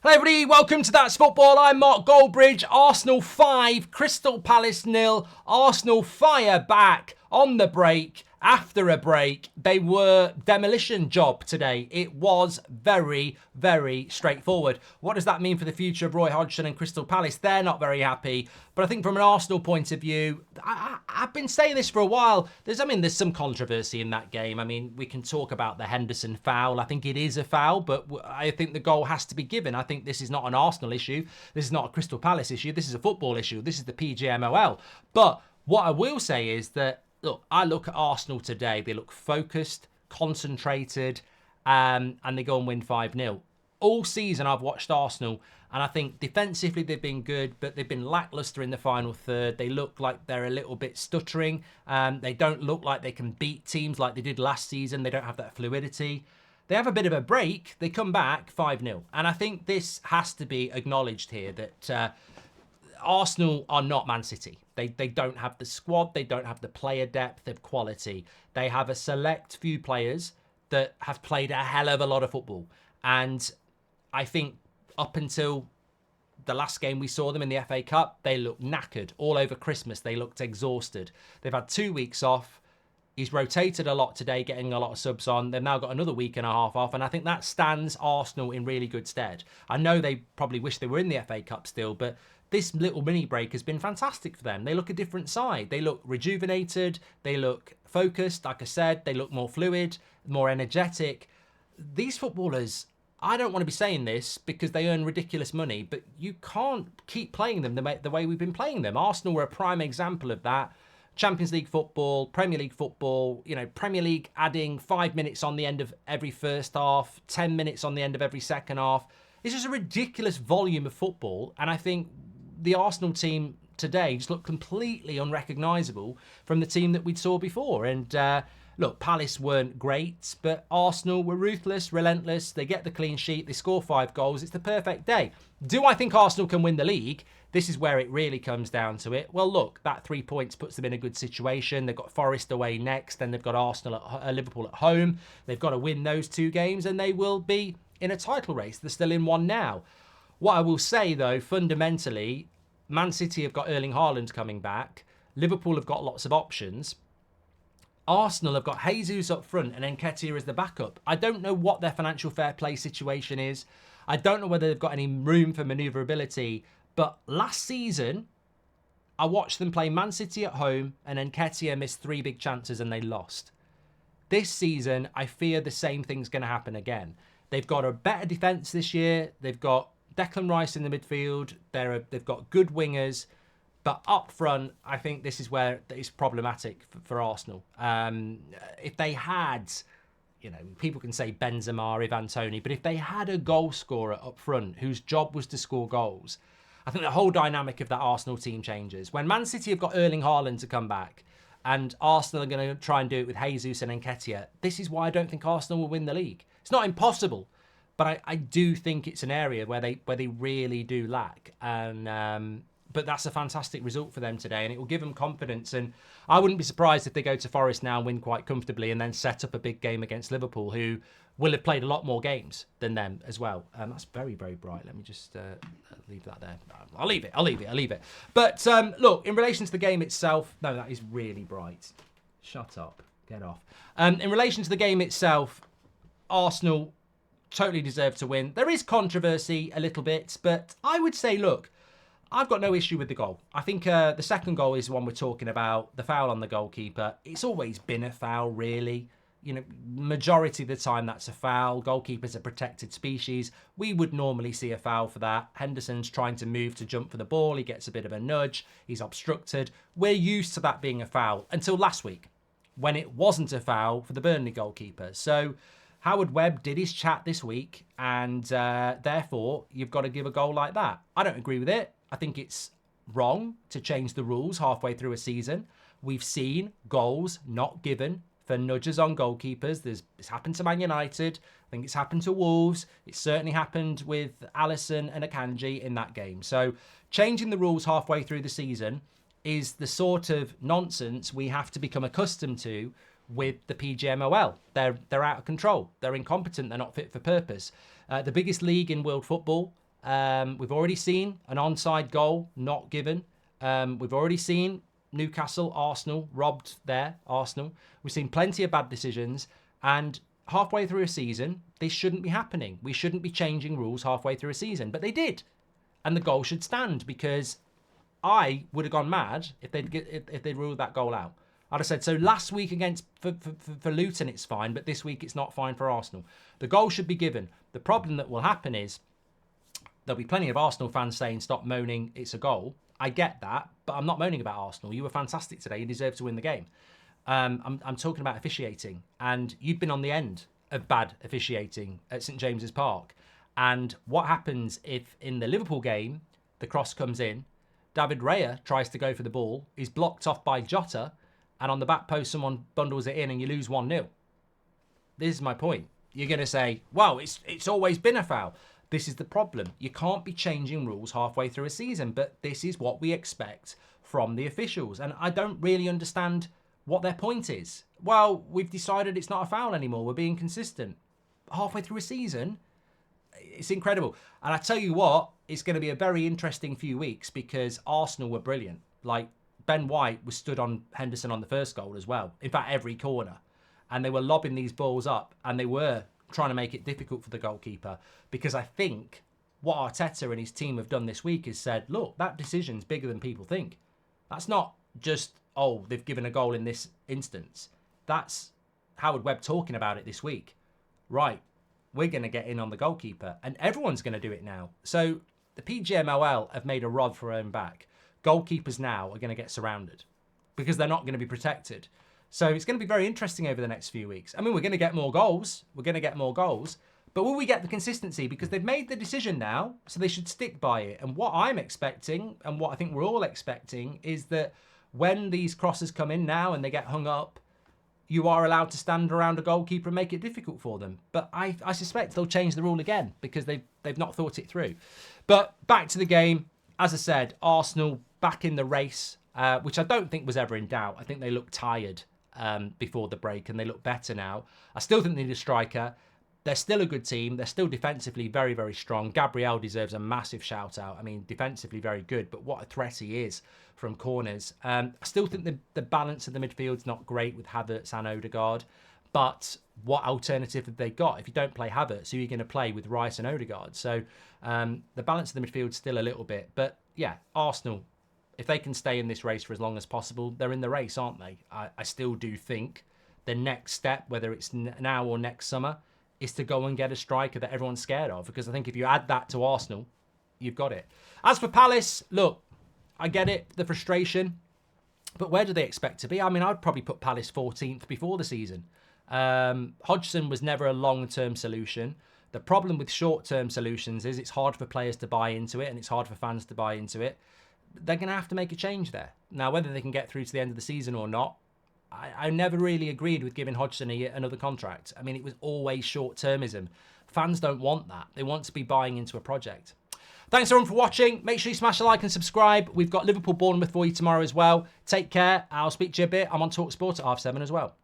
Hello everybody, welcome to That's Football. I'm Mark Goldbridge. Arsenal 5, Crystal Palace 0. Arsenal fire back on the break. After a break, they were demolition job today. It was very, very straightforward. What does that mean for the future of Roy Hodgson and Crystal Palace? They're not very happy. But I think from an Arsenal point of view, I've been saying this for a while. There's some controversy in that game. I mean, we can talk about the Henderson foul. I think it is a foul, but I think the goal has to be given. I think this is not an Arsenal issue. This is not a Crystal Palace issue. This is a football issue. This is the PGMOL. But what I will say is that, look, I look at Arsenal today. They look focused, concentrated, and they go and win 5-0. All season I've watched Arsenal, and I think defensively they've been good, but they've been lacklustre in the final third. They look like they're a little bit stuttering. They don't look like they can beat teams like they did last season. They don't have that fluidity. They have a bit of a break. They come back 5-0. And I think this has to be acknowledged here that Arsenal are not Man City. They don't have the squad. They don't have the player depth of quality. They have a select few players that have played a hell of a lot of football. And I think up until the last game we saw them in the FA Cup, they looked knackered. All over Christmas, they looked exhausted. They've had 2 weeks off. He's rotated a lot today, getting a lot of subs on. They've now got another week and a half off, and I think that stands Arsenal in really good stead. I know they probably wish they were in the FA Cup still, but this little mini break has been fantastic for them. They look a different side. They look rejuvenated. They look focused. Like I said, they look more fluid, more energetic. These footballers, I don't want to be saying this because they earn ridiculous money, but you can't keep playing them the way we've been playing them. Arsenal were a prime example of that. Champions League football, Premier League football, Premier League adding 5 minutes on the end of every first half, 10 minutes on the end of every second half. It's just a ridiculous volume of football, and I think the Arsenal team today just looked completely unrecognisable from the team that we saw before. And look, Palace weren't great, but Arsenal were ruthless, relentless. They get the clean sheet. They score 5 goals. It's the perfect day. Do I think Arsenal can win the league? This is where it really comes down to it. Well, look, that 3 points puts them in a good situation. They've got Forest away next. Then they've got Liverpool at home. They've got to win those 2 games, and they will be in a title race. They're still in one now. What I will say, though, fundamentally, Man City have got Erling Haaland coming back. Liverpool have got lots of options. Arsenal have got Jesus up front and Nketiah as the backup. I don't know what their financial fair play situation is. I don't know whether they've got any room for manoeuvrability. But last season, I watched them play Man City at home and Nketiah missed 3 big chances and they lost. This season, I fear the same thing's going to happen again. They've got a better defence this year. They've got Declan Rice in the midfield. They've got good wingers. But up front, I think this is where it's problematic for Arsenal. If they had, people can say Benzema, Ivan Toney, but if they had a goal scorer up front whose job was to score goals, I think the whole dynamic of that Arsenal team changes. When Man City have got Erling Haaland to come back and Arsenal are going to try and do it with Jesus and Nketiah, this is why I don't think Arsenal will win the league. It's not impossible, but I do think it's an area where they really do lack. And but that's a fantastic result for them today, and it will give them confidence. And I wouldn't be surprised if they go to Forest now and win quite comfortably and then set up a big game against Liverpool, who will have played a lot more games than them as well. That's very, very bright. Let me just leave that there. I'll leave it. But look, in relation to the game itself, no, that is really bright. Shut up. Get off. In relation to the game itself, Arsenal totally deserve to win. There is controversy a little bit, but I would say, look, I've got no issue with the goal. I think the second goal is the one we're talking about, the foul on the goalkeeper. It's always been a foul, really. Majority of the time that's a foul. Goalkeeper's a protected species. We would normally see a foul for that. Henderson's trying to move to jump for the ball. He gets a bit of a nudge. He's obstructed. We're used to that being a foul until last week, when it wasn't a foul for the Burnley goalkeeper. So Howard Webb did his chat this week, and therefore you've got to give a goal like that. I don't agree with it. I think it's wrong to change the rules halfway through a season. We've seen goals not given for nudges on goalkeepers. It's happened to Man United. I think it's happened to Wolves. It certainly happened with Alisson and Akanji in that game. So changing the rules halfway through the season is the sort of nonsense we have to become accustomed to with the PGMOL. They're out of control. They're incompetent. They're not fit for purpose. The biggest league in world football, We've already seen an onside goal not given. We've already seen Newcastle, Arsenal robbed there. Arsenal. We've seen plenty of bad decisions, and halfway through a season, this shouldn't be happening. We shouldn't be changing rules halfway through a season, but they did, and the goal should stand, because I would have gone mad if they'd ruled that goal out. I'd have said, so last week for Luton it's fine, but this week it's not fine for Arsenal. The goal should be given. The problem that will happen is there'll be plenty of Arsenal fans saying, stop moaning, it's a goal. I get that, but I'm not moaning about Arsenal. You were fantastic today. You deserve to win the game. I'm talking about officiating, and you've been on the end of bad officiating at St James's Park. And what happens if in the Liverpool game, the cross comes in, David Raya tries to go for the ball, is blocked off by Jota, and on the back post someone bundles it in and you lose 1-0. This is my point. You're going to say, well, it's always been a foul. This is the problem. You can't be changing rules halfway through a season, but this is what we expect from the officials. And I don't really understand what their point is. Well, we've decided it's not a foul anymore. We're being consistent. Halfway through a season, it's incredible. And I tell you what, it's going to be a very interesting few weeks, because Arsenal were brilliant. Like, Ben White was stood on Henderson on the first goal as well. In fact, every corner. And they were lobbing these balls up, and they were trying to make it difficult for the goalkeeper, because I think what Arteta and his team have done this week is said, look, that decision's bigger than people think. That's not just, oh, they've given a goal in this instance. That's Howard Webb talking about it this week. Right, we're going to get in on the goalkeeper, and everyone's going to do it now. So the PGMOL have made a rod for their own back. Goalkeepers now are going to get surrounded because they're not going to be protected. So it's going to be very interesting over the next few weeks. I mean, we're going to get more goals. But will we get the consistency? Because they've made the decision now, so they should stick by it. And what I'm expecting, and what I think we're all expecting, is that when these crosses come in now and they get hung up, you are allowed to stand around a goalkeeper and make it difficult for them. But I suspect they'll change the rule again, because they've not thought it through. But back to the game. As I said, Arsenal back in the race, which I don't think was ever in doubt. I think they looked tired before the break, and they look better now. I still think they need a striker. They're still a good team. They're still defensively very, very strong. Gabriel deserves a massive shout out. I mean, defensively very good, but what a threat he is from corners. I still think the balance of the midfield's not great with Havertz and Odegaard, but what alternative have they got? If you don't play Havertz, who are you going to play with Rice and Odegaard? So the balance of the midfield's still a little bit, but yeah, Arsenal, if they can stay in this race for as long as possible, they're in the race, aren't they? I still do think the next step, whether it's now or next summer, is to go and get a striker that everyone's scared of. Because I think if you add that to Arsenal, you've got it. As for Palace, look, I get it, the frustration. But where do they expect to be? I mean, I'd probably put Palace 14th before the season. Hodgson was never a long-term solution. The problem with short-term solutions is it's hard for players to buy into it, and it's hard for fans to buy into it. They're going to have to make a change there. Now, whether they can get through to the end of the season or not, I never really agreed with giving Hodgson another contract. I mean, it was always short-termism. Fans don't want that. They want to be buying into a project. Thanks everyone for watching. Make sure you smash a like and subscribe. We've got Liverpool Bournemouth for you tomorrow as well. Take care. I'll speak to you a bit. I'm on TalkSport at 7:30 as well.